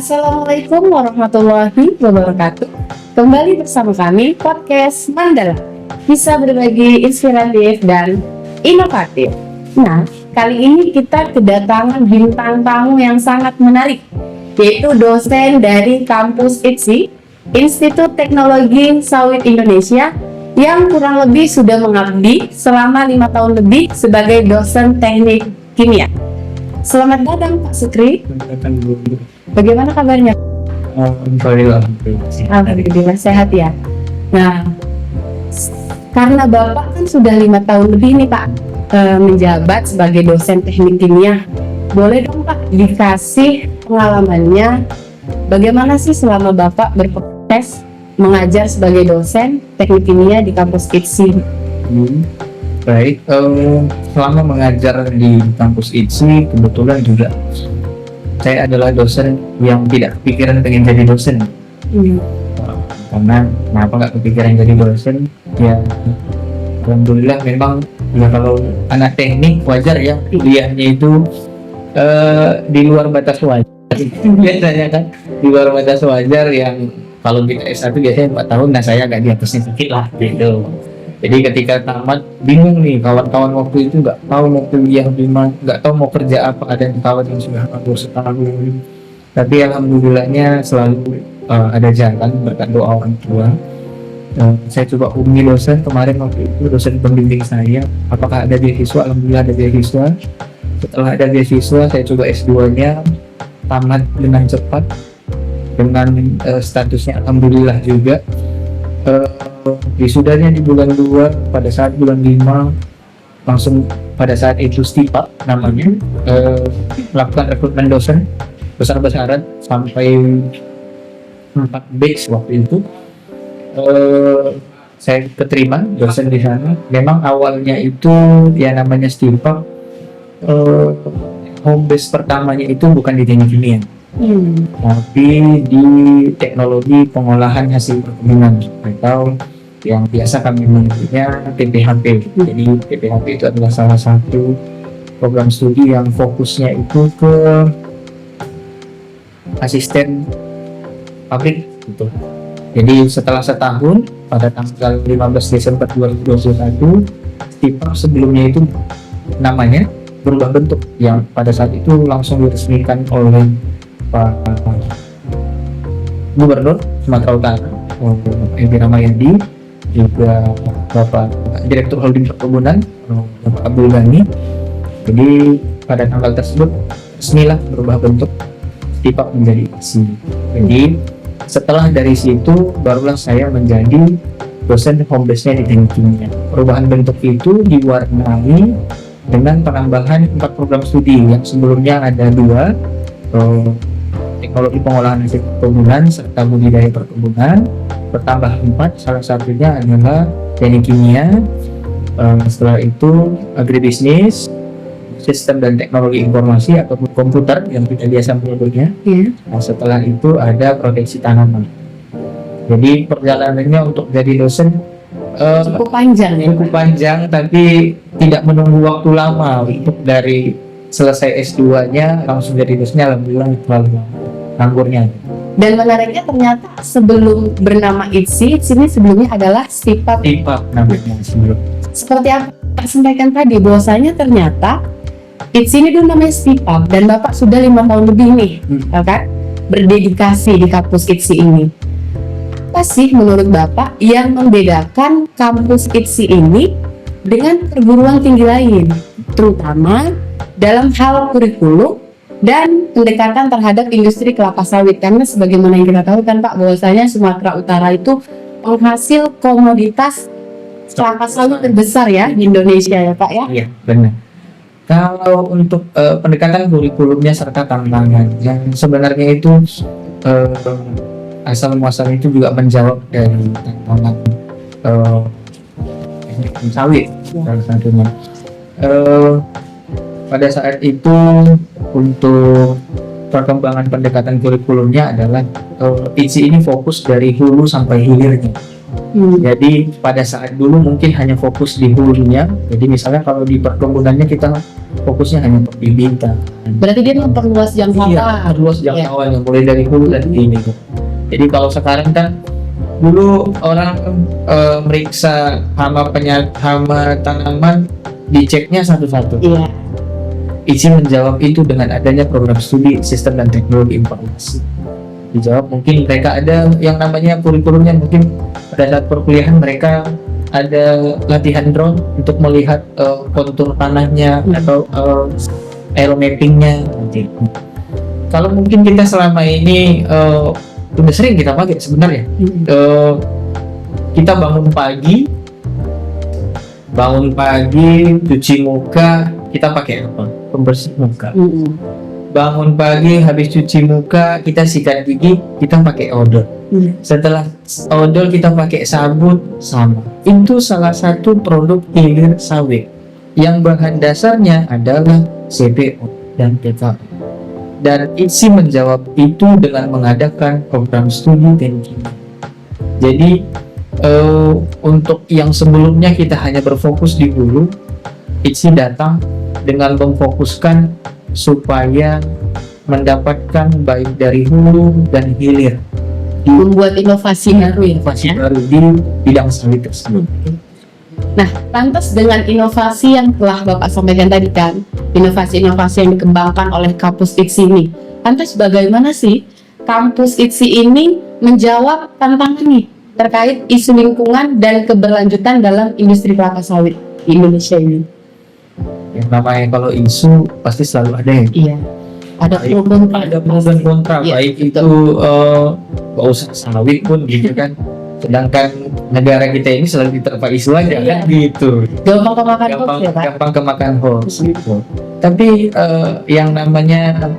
Assalamualaikum warahmatullahi wabarakatuh. Kembali bersama kami podcast Mandala, bisa berbagi inspiratif dan inovatif. Nah, kali ini kita kedatangan bintang tamu yang sangat menarik, yaitu dosen dari kampus ITSI, Institut Teknologi Sawit Indonesia, yang kurang lebih sudah mengabdi selama 5 tahun lebih sebagai dosen teknik kimia. Selamat datang Pak Sukri. Bagaimana kabarnya? Alhamdulillah sehat ya. Nah, karena Bapak kan sudah 5 tahun lebih nih Pak menjabat sebagai dosen teknik kimia. Boleh dong Pak dikasih pengalamannya, bagaimana sih selama Bapak berproses mengajar sebagai dosen teknik kimia di kampus ITSI? Baik, selama mengajar di kampus ITSI, kebetulan juga saya adalah dosen yang tidak kepikiran pengen jadi dosen. Karena kenapa nggak kepikiran jadi dosen? Ya, alhamdulillah memang ya kalau anak teknik wajar ya kuliahnya itu di luar batas wajar. Biasanya kan di luar batas wajar, yang kalau kita S1 biasanya 4 tahun, nah saya agak di atasnya sedikit lah gitu. Jadi ketika tamat bingung nih, kawan-kawan waktu itu nggak tahu mau kuliah di mana, nggak tahu mau kerja apa. Ada yang kawan yang sudah nganggur setahun, tapi alhamdulillahnya selalu ada jalan berkat doa orang tua. Saya coba hubungi dosen kemarin, waktu itu dosen pembimbing saya, apakah ada beasiswa. Alhamdulillah ada beasiswa. Setelah ada beasiswa, saya coba S2-nya, tamat dengan cepat dengan statusnya alhamdulillah juga. Wisudanya di bulan 2, pada saat bulan 5 langsung pada saat itu STIPA namanya, melakukan rekrutmen dosen besar-besaran sampai 4 batch waktu itu. Saya keterima dosen di sana. Memang awalnya itu ya namanya STIPA, home base pertamanya itu bukan di teknik kimia, tapi di teknologi pengolahan hasil perkebunan atau yang biasa kami menyebutnya TPHP. Jadi TPHP itu adalah salah satu program studi yang fokusnya itu ke asisten pabrik gitu. Jadi setelah setahun, pada tanggal 15 Desember 2021, STIPA sebelumnya itu namanya berubah bentuk, yang pada saat itu langsung diresmikan oleh Pak Gubernur Sumatera Utara, Bapak Edi Ramayadi, juga Bapak Direktur Holding Perkebunan, Bapak Abdul Ghani. Jadi pada tanggal tersebut resmilah berubah bentuk STIPA menjadi ITSI. Jadi setelah dari situ barulah saya menjadi dosen home base-nya di teknik kimia. Perubahan bentuk itu diwarnai dengan penambahan 4 program studi yang sebelumnya ada 2, teknologi pengolahan hasil perkebunan serta budidaya perkebunan, bertambah 4, salah satunya adalah teknik kimia. Setelah itu agribisnis, sistem dan teknologi informasi atau komputer yang kita biasa menyebutnya. Nah, setelah itu ada proteksi tanaman. Jadi perjalanannya untuk jadi dosen Cukup panjang ya? Cukup panjang, tapi tidak menunggu waktu lama. Untuk dari selesai S2-nya langsung jadi dosennya, alhamdulillah terlalu nganggurnya. Dan menariknya ternyata sebelum bernama ITSI ini sebelumnya adalah STIPA. STIPA namanya sebelum. Seperti apa Pak sampaikan tadi, bahwasanya ternyata ITSI ini dulu namanya STIPA, dan Bapak sudah 5 tahun lebih nih, kan, berdedikasi di kampus ITSI ini. Apa sih menurut Bapak yang membedakan kampus ITSI ini dengan perguruan tinggi lain, terutama dalam hal kurikulum dan pendekatan terhadap industri kelapa sawit? Karena sebagaimana yang kita tahu kan Pak, bahwasanya Sumatera Utara itu penghasil komoditas kelapa sawit terbesar ya di Indonesia ya Pak ya? Iya, benar. Kalau untuk pendekatan kurikulumnya serta tantangan yang sebenarnya itu asal muasalnya itu juga menjawab dari tantangan teknik sawit salah satunya. Pada saat itu untuk perkembangan pendekatan kurikulumnya adalah ITSI ini fokus dari hulu sampai hilirnya. Jadi pada saat dulu mungkin hanya fokus di hulunya. Jadi misalnya kalau di perkebunannya kita fokusnya hanya pembibitan. Berarti dia memperluas jangkauan. Iya, luas Iya. jangkauannya mulai dari hulu dan hilir. Jadi kalau sekarang kan dulu orang meriksa hama tanaman diceknya satu-satu. Iya. ITSI menjawab itu dengan adanya program studi sistem dan teknologi informasi. Dijawab mungkin mereka ada yang namanya kurikulumnya, mungkin pada saat perkuliahan mereka ada latihan drone untuk melihat kontur tanahnya atau aeromappingnya. Kalau mungkin kita selama ini udah sering kita pakai sebenarnya. Kita bangun pagi, cuci muka, kita pakai apa? Pembersih muka. Bangun pagi, habis cuci muka, kita sikat gigi, kita pakai odol. Setelah odol kita pakai sabun, sama. Itu salah satu produk hilir sawit yang bahan dasarnya adalah CPO dan PKO. Dan ITSI menjawab itu dengan mengadakan program studi teknik. Jadi untuk yang sebelumnya kita hanya berfokus di hulu, ITSI datang dengan memfokuskan supaya mendapatkan baik dari hulu dan hilir, Membuat inovasi baru ya. inovasi baru di bidang sawit tersebut. Nah, lantas dengan inovasi yang telah Bapak sampaikan tadi kan, inovasi-inovasi yang dikembangkan oleh kampus ITSI ini, lantas bagaimana sih kampus ITSI ini menjawab tantangan nih terkait isu lingkungan dan keberlanjutan dalam industri kelapa sawit di Indonesia ini? Yang namanya kalau isu pasti selalu ada ya. Iya. Ada pro dan kontra, Iya, baik betul. itu nggak usah sawit pun gitu kan. Sedangkan negara kita ini selalu diterpa isu aja Iya. kan gitu. gampang kemakan hoax ya Pak. Gampang kemakan hoax gitu. Tapi yang namanya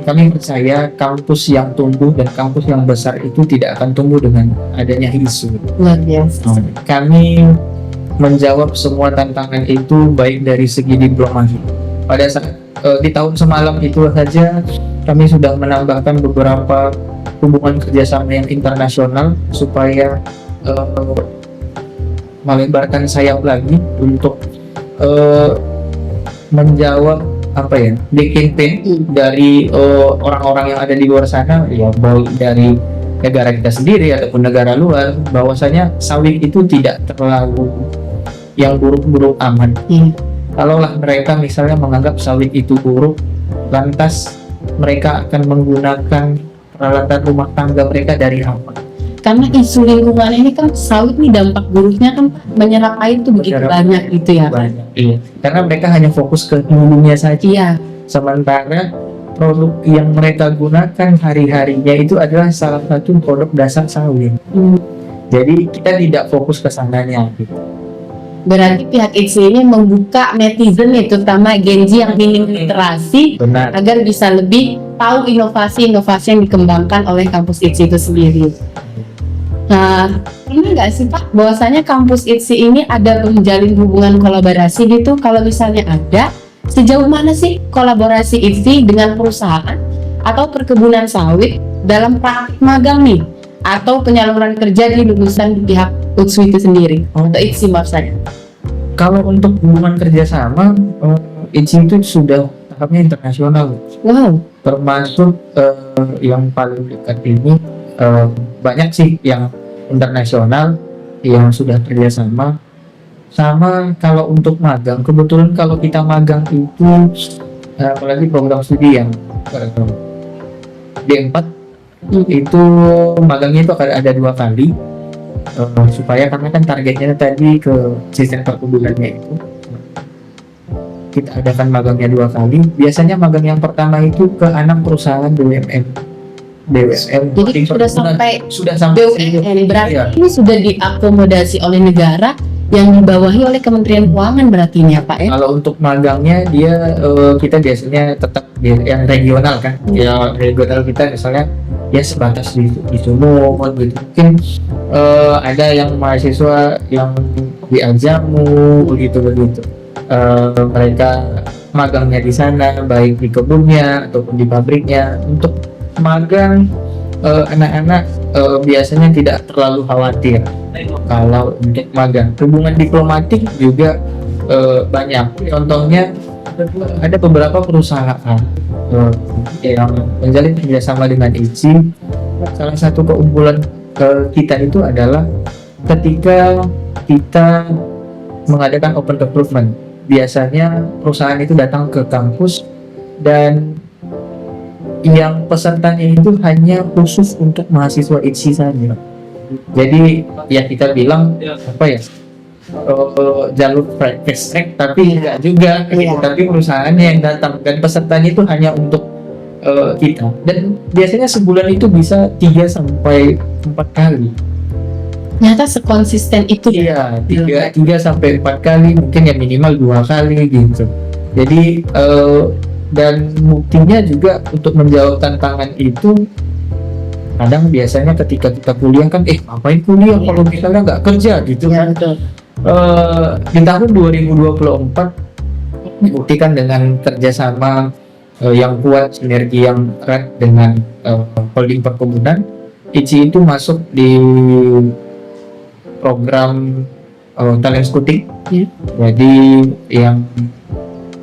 kami percaya kampus yang tumbuh dan kampus yang besar itu tidak akan tumbuh dengan adanya isu. Luar biasa. Kami menjawab semua tantangan itu baik dari segi diplomasi. Pada saat di tahun semalam itu saja kami sudah menambahkan beberapa hubungan kerjasama yang internasional supaya melebarkan sayap lagi untuk menjawab apa ya, di campaign dari orang-orang yang ada di luar sana, ya baik dari negara kita sendiri ataupun negara luar, bahwasanya sawit itu tidak terlalu yang buruk-buruk aman. Kalaulah mereka misalnya menganggap sawit itu buruk, lantas mereka akan menggunakan peralatan rumah tangga mereka dari apa? Karena isu lingkungan ini kan sawit nih dampak buruknya kan menyerap air tuh begitu Menyerap banyak gitu ya. Banyak. Iya. Karena mereka hanya fokus ke hulunya saja. Iya. Sementara produk yang mereka gunakan hari-harinya itu adalah salah satu produk dasar sawit. Jadi kita tidak fokus ke sananya gitu. Berarti pihak ITSI ini membuka netizen ya, terutama Gen Z yang minim literasi, Benar. agar bisa lebih tahu inovasi-inovasi yang dikembangkan oleh kampus ITSI itu sendiri. Nah, pernah nggak sih Pak, bahwasanya kampus ITSI ini ada menjalin hubungan kolaborasi gitu? Kalau misalnya ada, sejauh mana sih kolaborasi ITSI dengan perusahaan atau perkebunan sawit dalam praktik magang nih? Atau penyaluran kerja di lulusan di pihak UTSU itu sendiri? Atau ITSI maksudnya? Kalau untuk hubungan kerjasama, ITSI itu sudah tahapnya internasional. Wow. Termasuk yang paling dekat ini banyak sih yang internasional yang sudah kerjasama. Sama kalau untuk magang, kebetulan kalau kita magang itu apalagi program studi yang D4 itu magangnya itu akan ada 2 kali supaya karena kan targetnya tadi ke sistem perkebunannya itu kita adakan magangnya 2 kali. Biasanya magang yang pertama itu ke anak perusahaan BUMN. Jadi sudah sampai BUMN, berarti Iya. ini sudah diakomodasi oleh negara yang dibawahi oleh Kementerian Keuangan berarti ini ya Pak ya? Kalau untuk magangnya dia kita biasanya tetap yang regional kan. Ya regional kita misalnya ya sebatas di Sumut gitu. Mungkin ada yang mahasiswa yang di Ajamu begitu. Mereka magangnya di sana baik di kebunnya ataupun di pabriknya. Untuk magang anak-anak biasanya tidak terlalu khawatir kalau untuk magang. Hubungan diplomatik juga banyak. Contohnya ada beberapa perusahaan yang menjalin kerjasama dengan ITSI. Salah satu keunggulan kita itu adalah ketika kita mengadakan open recruitment. Biasanya perusahaan itu datang ke kampus dan yang pesertanya itu hanya khusus untuk mahasiswa ITSI saja. Jadi ya kita bilang apa ya, jalur fast track, tapi enggak juga. Tapi perusahaannya yang datang dan pesertanya itu hanya untuk kita. Dan biasanya sebulan itu bisa 3 sampai 4 kali. Ternyata sekonsisten itu Iya, 3 sampai 4 kali, mungkin ya minimal 2 kali gitu. Jadi dan buktinya juga untuk menjawab tantangan itu, kadang biasanya ketika kita kuliah kan ngapain kuliah kalau misalnya nggak kerja gitu kan. Di tahun 2024 dibuktikan dengan kerjasama yang kuat, sinergi yang erat dengan holding perkebunan, ITSI itu masuk di program talent scouting. Jadi yang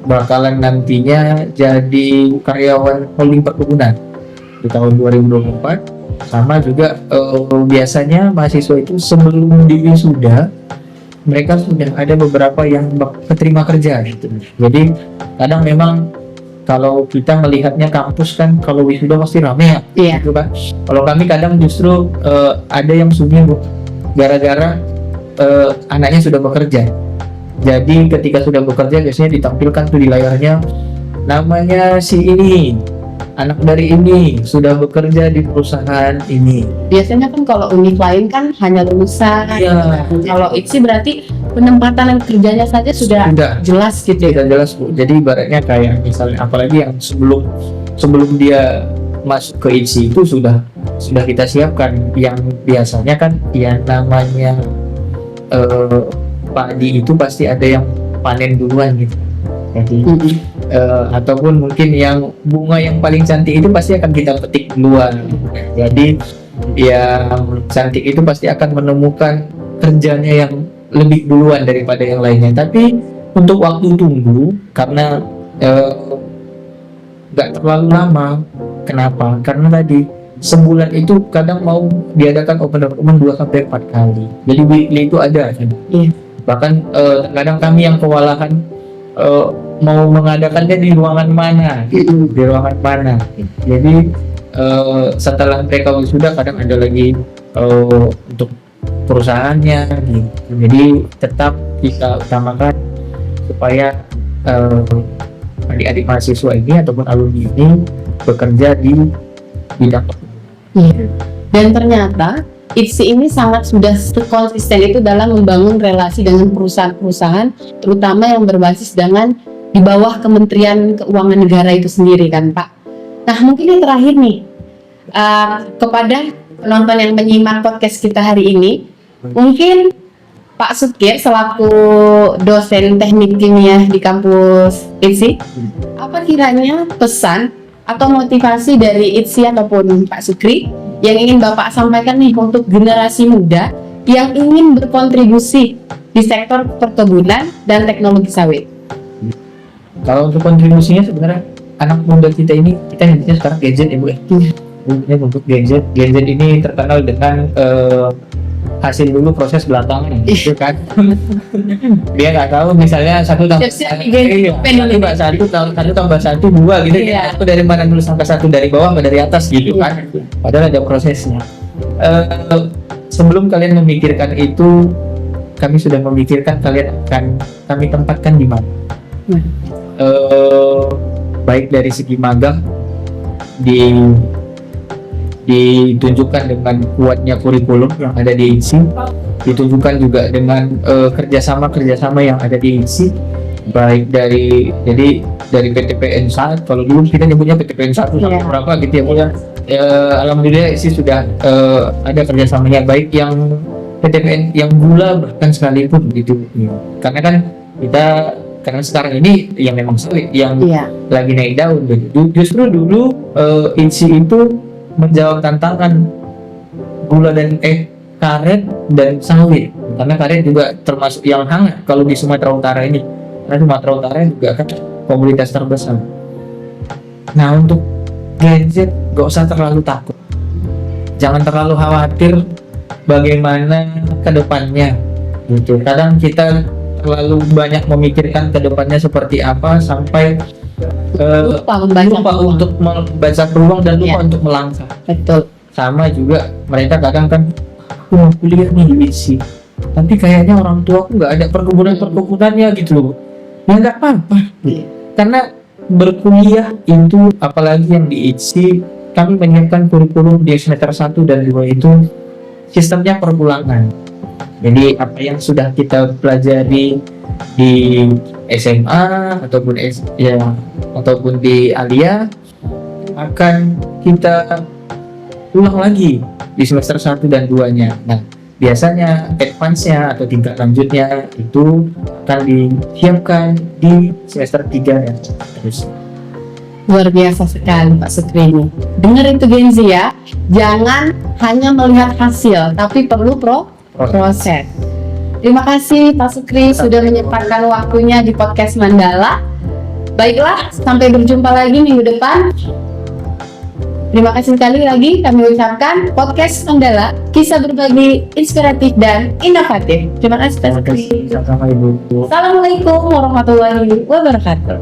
bakalan nantinya jadi karyawan holding perkebunan di tahun 2024. Sama juga biasanya mahasiswa itu sebelum wisuda mereka sudah ada beberapa yang keterima kerja gitu. Jadi kadang memang kalau kita melihatnya kampus kan kalau wisuda pasti rame ya, gitu kan. Kalau kami kadang justru ada yang sunyi gara-gara anaknya sudah bekerja. Jadi ketika sudah bekerja biasanya ditampilkan tuh di layarnya, namanya si ini, anak dari ini sudah bekerja di perusahaan ini. Biasanya kan kalau univ lain kan hanya lulusan. Kalau ITSI berarti penempatan kerjanya saja sudah jelas gitu. Sudah jelas Bu. Jadi ibaratnya kayak misalnya apalagi yang sebelum dia masuk ke ITSI itu sudah kita siapkan. Yang biasanya kan yang namanya padi itu pasti ada yang panen duluan gitu. Jadi ataupun mungkin yang bunga yang paling cantik itu pasti akan kita petik duluan. Jadi yang cantik itu pasti akan menemukan kerjanya yang lebih duluan daripada yang lainnya. Tapi untuk waktu tunggu karena nggak terlalu lama. Kenapa? Karena tadi sebulan itu kadang mau diadakan open recruitment 2 sampai 4 kali. Jadi weekly itu ada. Bahkan kadang kami yang kewalahan mau mengadakannya di ruangan mana, di ruangan mana. Jadi setelah mereka wisuda kadang ada lagi untuk perusahaannya gitu. Jadi tetap kita utamakan supaya adik-adik mahasiswa ini ataupun alumni ini bekerja di bidang. Dan ternyata ITSI ini sangat sudah konsisten itu dalam membangun relasi dengan perusahaan-perusahaan, terutama yang berbasis dengan di bawah Kementerian Keuangan Negara itu sendiri kan Pak. Nah mungkin yang terakhir nih kepada penonton yang menyimak podcast kita hari ini, mungkin Pak Sukir selaku dosen teknik kimia di kampus ITSI, apa kiranya pesan atau motivasi dari ITSI ataupun Pak Sukri yang ingin Bapak sampaikan nih untuk generasi muda yang ingin berkontribusi di sektor perkebunan dan teknologi sawit? Kalau untuk kontribusinya sebenarnya anak muda kita ini, kita nyebutnya sekarang gadget ya Bu ya. Ini untuk gadget ini terkenal dengan hasil dulu proses belakangan gitu kan. Dia nggak tahu misalnya 1 tambah 1 tambah 1 2 gitu ya. Aku dari mana nulis angka 1 dari bawah atau dari atas gitu kan. Padahal ada prosesnya. Sebelum kalian memikirkan itu, kami sudah memikirkan kalian akan kami tempatkan di mana. Baik dari segi magang ditunjukkan dengan kuatnya kurikulum yang ada di ITSI, ditunjukkan juga dengan kerjasama yang ada di ITSI, baik dari PTPN 1, kalau dulu kita nyebutnya PTPN 1 sampai berapa gitu ya. Alhamdulillah ITSI sudah ada kerjasamanya, baik yang PTPN yang gula bahkan sekalipun gitu. Karena kan karena sekarang ini yang memang sawit yang lagi naik daun. Justru dulu ITSI itu menjawab tantangan gula dan karet dan sawit, karena karet juga termasuk yang hangat kalau di Sumatera Utara ini, karena Sumatera Utara juga kan komoditas terbesar. Nah, untuk Gen Z gak usah terlalu takut, jangan terlalu khawatir bagaimana kedepannya gitu. Kadang kita terlalu banyak memikirkan kedepannya seperti apa sampai lupa untuk membaca peluang dan lupa untuk melangkah. Betul. Sama juga mereka kadang kan, aku mau kuliah nih di ITSI, tapi kayaknya orang tua aku nggak ada perkebunannya gitu loh. Ya nggak apa-apa, karena berkuliah itu, apalagi yang di ITSI, kami menyiapkan kurikulum di semester 1 dan 2 itu sistemnya perpulangan. Jadi apa yang sudah kita pelajari di SMA ataupun di Alia akan kita ulang lagi di semester 1 dan 2-nya. Nah, biasanya advance-nya atau tingkat lanjutnya itu akan disiapkan di semester 3 dan terus. Luar biasa sekali Pak Sukri ini. Dengar itu Gen Z ya, jangan hanya melihat hasil, tapi perlu proses. Terima kasih Pak Sukri sudah menyempatkan waktunya di podcast Mandala. Baiklah, sampai berjumpa lagi minggu depan. Terima kasih sekali lagi kami ucapkan podcast Mandala, kisah berbagi inspiratif dan inovatif. Terima kasih Pak Sukri. Sama Ibu. Assalamualaikum warahmatullahi wabarakatuh.